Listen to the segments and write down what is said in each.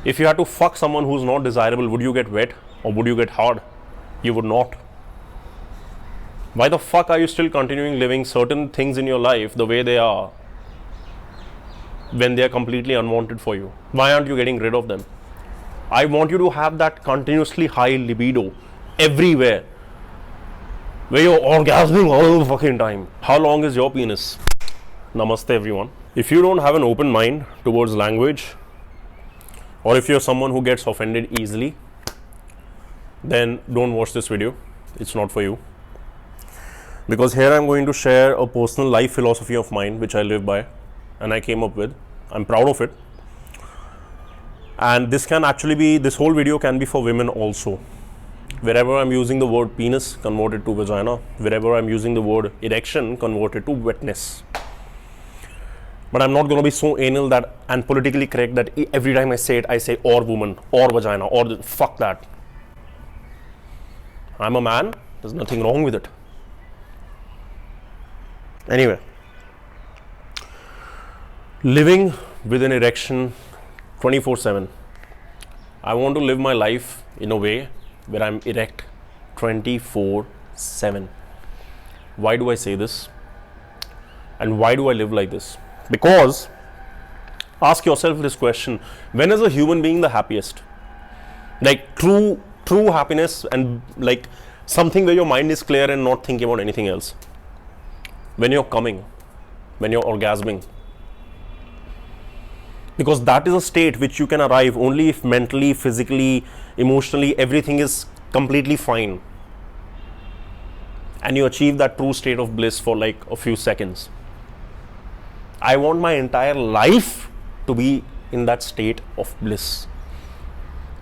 If you had to fuck someone who's not desirable, would you get wet or would you get hard? You would not. Why the fuck are you still continuing living certain things in your life the way they are when they are completely unwanted for you? Why aren't you getting rid of them? I want you to have that continuously high libido everywhere, where you're orgasming all the fucking time. How long is your penis? Namaste everyone. If you don't have an open mind towards language, or if you're someone who gets offended easily, then don't watch this video. It's not for you. Because here I'm going to share a personal life philosophy of mine which I live by and I came up with. I'm proud of it. And this can actually be, this whole video can be for women also. Wherever I'm using the word penis, convert it to vagina. Wherever I'm using the word erection, convert it to wetness. But I'm not going to be so anal that and politically correct that every time I say it, I say or woman, or vagina, or fuck that. I'm a man, there's nothing wrong with it. Anyway, living with an erection 24/7. I want to live my life in a way where I'm erect 24/7. Why do I say this? And why do I live like this? Because ask yourself this question: when is a human being the happiest? Like true happiness, and like something where your mind is clear and not thinking about anything else. When you're coming, when you're orgasming. Because that is a state which you can arrive only if mentally, physically, emotionally, everything is completely fine. And you achieve that true state of bliss for like a few seconds. I want my entire life to be in that state of bliss.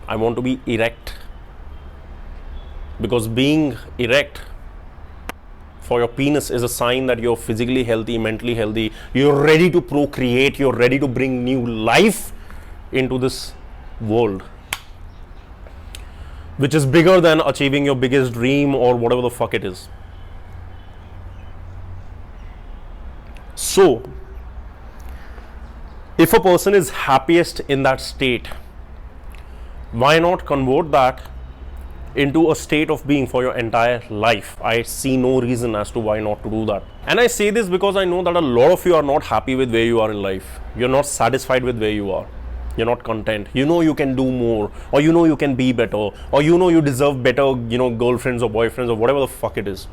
I want to be erect. Because being erect for your penis is a sign that you're physically healthy, mentally healthy, you're ready to procreate, you're ready to bring new life into this world, which is bigger than achieving your biggest dream or whatever the fuck it is. So, if a person is happiest in that state, why not convert that into a state of being for your entire life? I see no reason as to why not to do that. And I say this because I know that a lot of you are not happy with where you are in life. You're not satisfied with where you are. You're not content. You know you can do more, or you know you can be better, or you know you deserve better, girlfriends or boyfriends or whatever the fuck it is.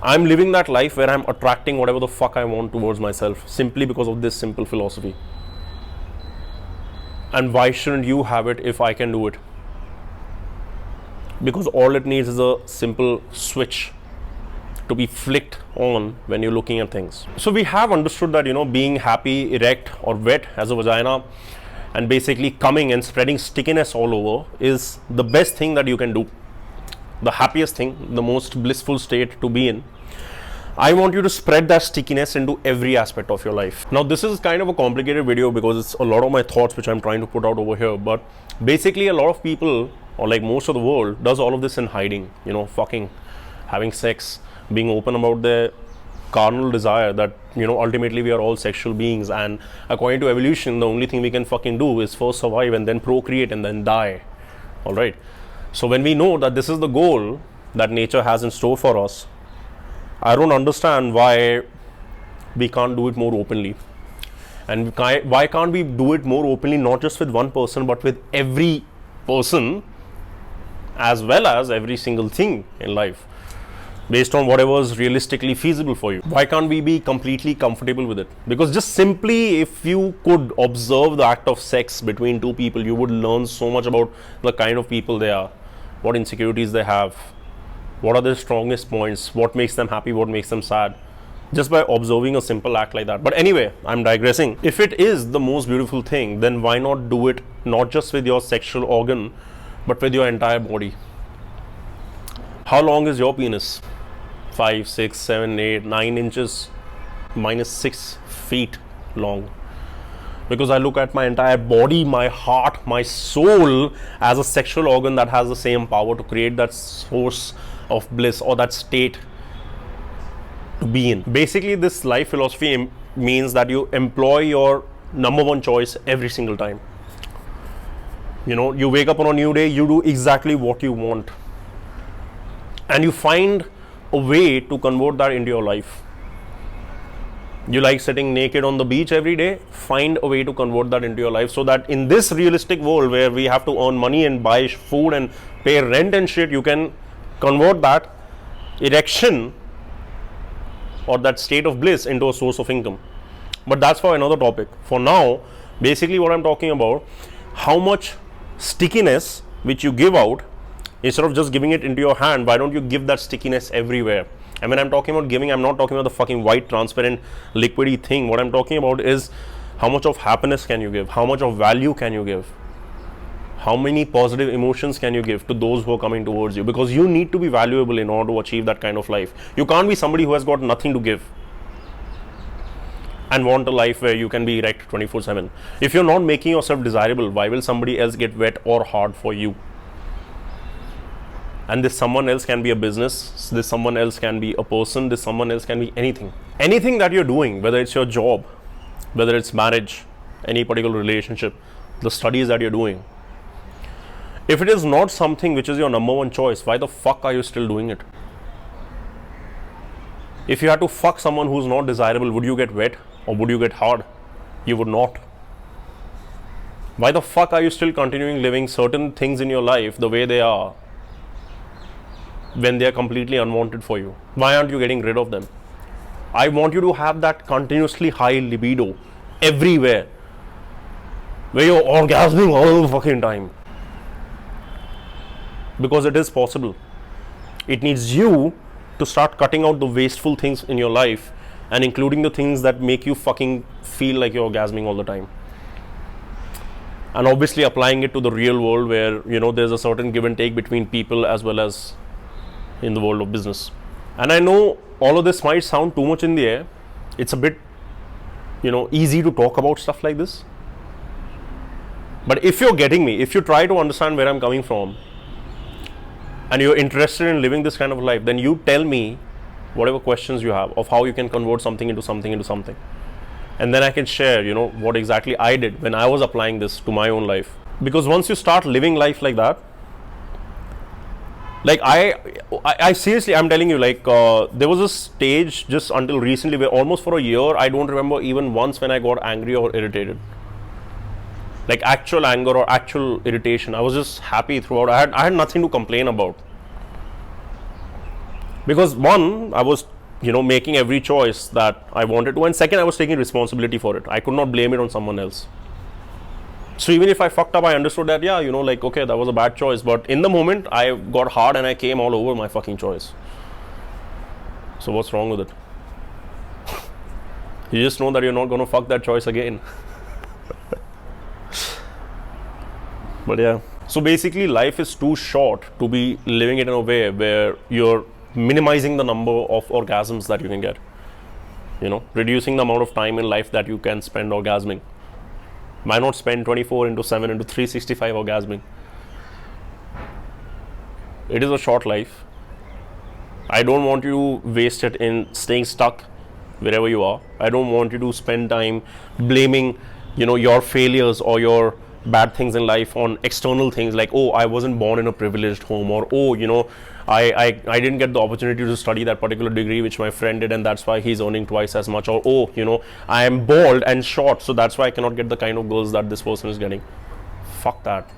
I'm living that life where I'm attracting whatever the fuck I want towards myself simply because of this simple philosophy. And why shouldn't you have it if I can do it? Because all it needs is a simple switch to be flicked on when you're looking at things. So we have understood that, being happy, erect or wet as a vagina and basically coming and spreading stickiness all over is the best thing that you can do. The happiest thing, the most blissful state to be in. I want you to spread that stickiness into every aspect of your life. Now this is kind of a complicated video because it's a lot of my thoughts which I'm trying to put out over here, but basically a lot of people, or like most of the world, does all of this in hiding, fucking, having sex, being open about their carnal desire that, ultimately we are all sexual beings, and according to evolution, the only thing we can fucking do is first survive and then procreate and then die. Alright. So when we know that this is the goal that nature has in store for us, I don't understand why we can't do it more openly. And why can't we do it more openly, not just with one person, but with every person, as well as every single thing in life, based on whatever is realistically feasible for you. Why can't we be completely comfortable with it? Because just simply if you could observe the act of sex between two people, you would learn so much about the kind of people they are, what insecurities they have, what are their strongest points, what makes them happy, what makes them sad, just by observing a simple act like that. But anyway, I'm digressing. If it is the most beautiful thing, then why not do it not just with your sexual organ, but with your entire body? How long is your penis? 5, 6, 7, 8, 9 inches minus 6 feet long. Because I look at my entire body, my heart, my soul as a sexual organ that has the same power to create that source of bliss or that state to be in. Basically, this life philosophy means that you employ your number one choice every single time. You know, you wake up on a new day, you do exactly what you want, and you find a way to convert that into your life. You like sitting naked on the beach every day, find a way to convert that into your life, so that in this realistic world where we have to earn money and buy food and pay rent and shit, you can convert that erection or that state of bliss into a source of income. But that's for another topic. For now, basically what I'm talking about, how much stickiness which you give out, instead of just giving it into your hand, why don't you give that stickiness everywhere? And when I'm talking about giving, I'm not talking about the fucking white transparent liquidy thing. What I'm talking about is how much of happiness can you give, how much of value can you give, how many positive emotions can you give to those who are coming towards you, because you need to be valuable in order to achieve that kind of life. You can't be somebody who has got nothing to give and want a life where you can be erect 24/7. If you're not making yourself desirable, why will somebody else get wet or hard for you? And this someone else can be a business, this someone else can be a person, this someone else can be anything. Anything that you're doing, whether it's your job, whether it's marriage, any particular relationship, the studies that you're doing, if it is not something which is your number one choice, why the fuck are you still doing it? If you had to fuck someone who's not desirable, would you get wet or would you get hard? You would not. Why the fuck are you still continuing living certain things in your life the way they are when they are completely unwanted for you? Why aren't you getting rid of them? I want you to have that continuously high libido everywhere, where you're orgasming all the fucking time. Because it is possible. It needs you to start cutting out the wasteful things in your life and including the things that make you fucking feel like you're orgasming all the time. And obviously applying it to the real world where, you know, there's a certain give and take between people as well as in the world of business. And I know all of this might sound too much in the air. It's a bit, you know, easy to talk about stuff like this. But if you're getting me, if you try to understand where I'm coming from, and you're interested in living this kind of life, then you tell me whatever questions you have of how you can convert something into something. And then I can share, you know, what exactly I did when I was applying this to my own life. Because once you start living life like that, like I seriously, I'm telling you, like there was a stage just until recently where almost for a year, I don't remember even once when I got angry or irritated. Like actual anger or actual irritation. I was just happy throughout. I had nothing to complain about. Because one, I was, you know, making every choice that I wanted to, and second, I was taking responsibility for it. I could not blame it on someone else. So even if I fucked up, I understood that, yeah, you know, like, okay, that was a bad choice. But in the moment, I got hard and I came all over my fucking choice. So what's wrong with it? You just know that you're not going to fuck that choice again. But yeah, so basically life is too short to be living it in a way where you're minimizing the number of orgasms that you can get, you know, reducing the amount of time in life that you can spend orgasming. Why not spend 24 into 7 into 365 orgasming? It is a short life. I don't want you to waste it in staying stuck wherever you are. I don't want you to spend time blaming, you know, your failures or your bad things in life on external things like, oh, I wasn't born in a privileged home, or oh, you know, I didn't get the opportunity to study that particular degree which my friend did and that's why he's earning twice as much, or oh, you know, I am bald and short so that's why I cannot get the kind of girls that this person is getting. Fuck that.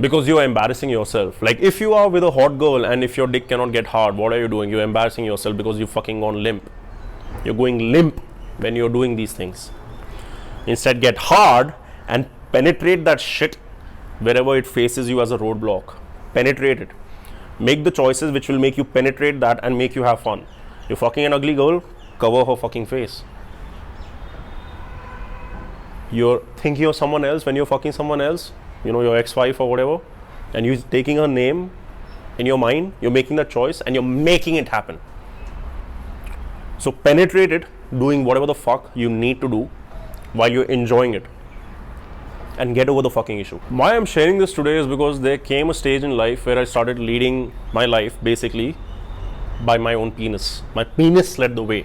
Because you are embarrassing yourself. Like if you are with a hot girl and if your dick cannot get hard, what are you doing? You're embarrassing yourself because you fucking gone limp. You're going limp when you're doing these things. Instead, get hard and penetrate that shit wherever it faces you as a roadblock. Penetrate it. Make the choices which will make you penetrate that and make you have fun. You're fucking an ugly girl, cover her fucking face. You're thinking of someone else when you're fucking someone else, you know, your ex-wife or whatever, and you're taking her name in your mind, you're making that choice and you're making it happen. So penetrate it, doing whatever the fuck you need to do while you're enjoying it, and get over the fucking issue. Why I'm sharing this today is because there came a stage in life where I started leading my life basically by my own penis. My penis led the way.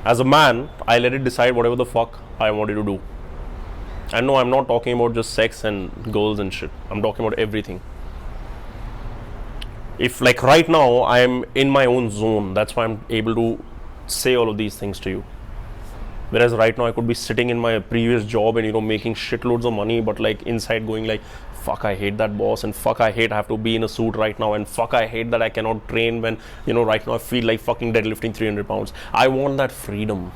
As a man, I let it decide whatever the fuck I wanted to do. And no, I'm not talking about just sex and girls and shit. I'm talking about everything. If like right now I'm in my own zone, that's why I'm able to say all of these things to you. Whereas right now I could be sitting in my previous job and making shitloads of money, but like inside going like, fuck, I hate that boss, and fuck, I hate I have to be in a suit right now, and fuck, I hate that I cannot train when right now I feel like fucking deadlifting 300 pounds. I want that freedom.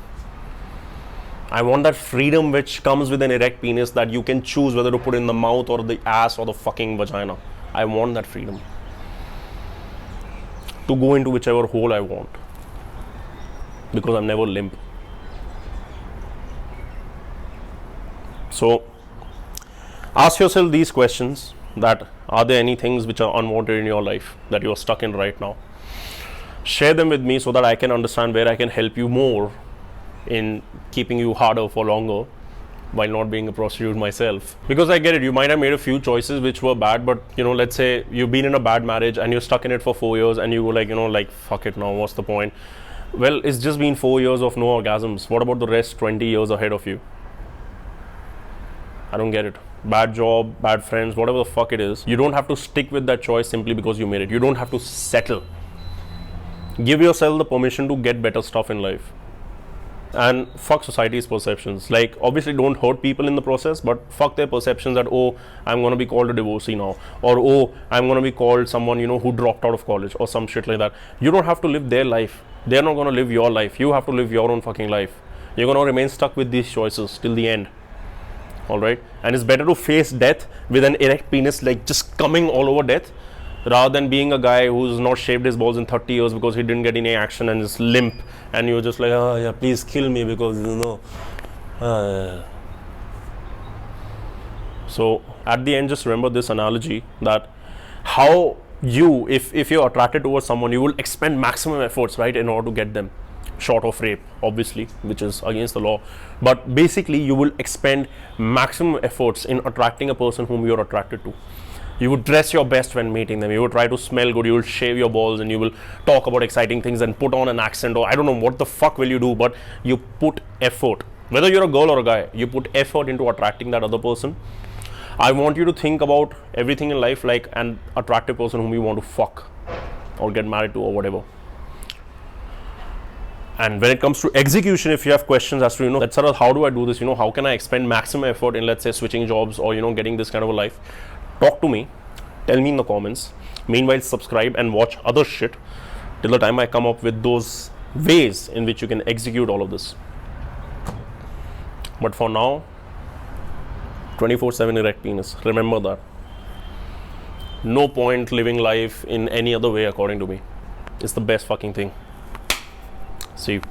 I want that freedom which comes with an erect penis, that you can choose whether to put in the mouth or the ass or the fucking vagina. I want that freedom to go into whichever hole I want, because I'm never limp. So ask yourself these questions, that are there any things which are unwanted in your life that you are stuck in right now? Share them with me so that I can understand where I can help you more in keeping you harder for longer while not being a prostitute myself. Because I get it, you might have made a few choices which were bad, but let's say you've been in a bad marriage and you're stuck in it for 4 years and you go like fuck it now, what's the point? Well, it's just been 4 years of no orgasms. What about the rest 20 years ahead of you? I don't get it. Bad job, bad friends, whatever the fuck it is, you don't have to stick with that choice simply because you made it. You don't have to settle. Give yourself the permission to get better stuff in life. And fuck society's perceptions. Like, obviously don't hurt people in the process, but fuck their perceptions that, oh, I'm gonna be called a divorcee now, or oh, I'm gonna be called someone who dropped out of college or some shit like that. You don't have to live their life. They're not gonna live your life. You have to live your own fucking life. You're gonna remain stuck with these choices till the end. Alright? And it's better to face death with an erect penis like just coming all over death, rather than being a guy who's not shaved his balls in 30 years because he didn't get any action and is limp, and you're just like, oh yeah, please kill me because So at the end, just remember this analogy, that how you, if you're attracted towards someone, you will expend maximum efforts, right, in order to get them, short of rape, obviously, which is against the law. But basically you will expend maximum efforts in attracting a person whom you're attracted to. You would dress your best when meeting them. You would try to smell good. You will shave your balls and you will talk about exciting things and put on an accent, or I don't know what the fuck will you do, but you put effort. Whether you're a girl or a guy, you put effort into attracting that other person. I want you to think about everything in life like an attractive person whom you want to fuck or get married to or whatever. And when it comes to execution, if you have questions as to, let's start, how do I do this? How can I expend maximum effort in, let's say, switching jobs or, getting this kind of a life? Talk to me. Tell me in the comments. Meanwhile, subscribe and watch other shit till the time I come up with those ways in which you can execute all of this. But for now, 24/7 erect penis. Remember that. No point living life in any other way, according to me. It's the best fucking thing. See you.